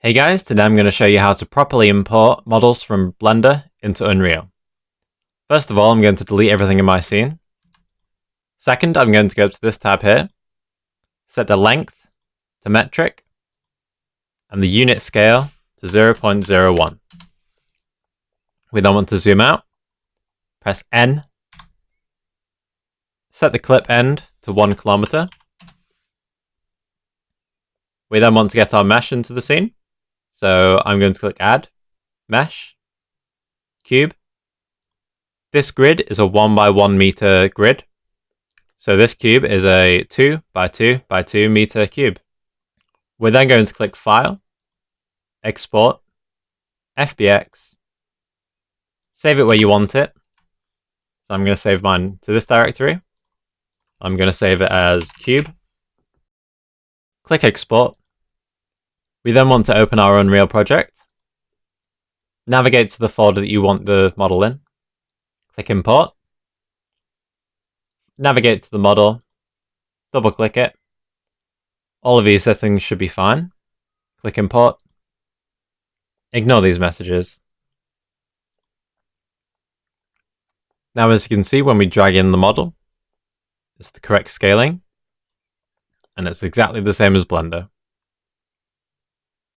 Hey guys, today I'm going to show you how to properly import models from Blender into Unreal. First of all, I'm going to delete everything in my scene. Second, I'm going to go up to this tab here, set the length to metric, and the unit scale to 0.01. We then want to zoom out, press N, set the clip end to 1 kilometer. We then want to get our mesh into the scene. So I'm going to click Add, Mesh, Cube. This grid is a 1 by 1 meter grid. So this cube is a 2 by 2 by 2 meter cube. We're then going to click File, Export, FBX, save it where you want it. So I'm going to save mine to this directory. I'm going to save it as cube. Click Export. We then want to open our Unreal project. Navigate to the folder that you want the model in. Click Import. Navigate to the model. Double click it. All of these settings should be fine. Click Import. Ignore these messages. Now, as you can see, when we drag in the model, it's the correct scaling, and it's exactly the same as Blender.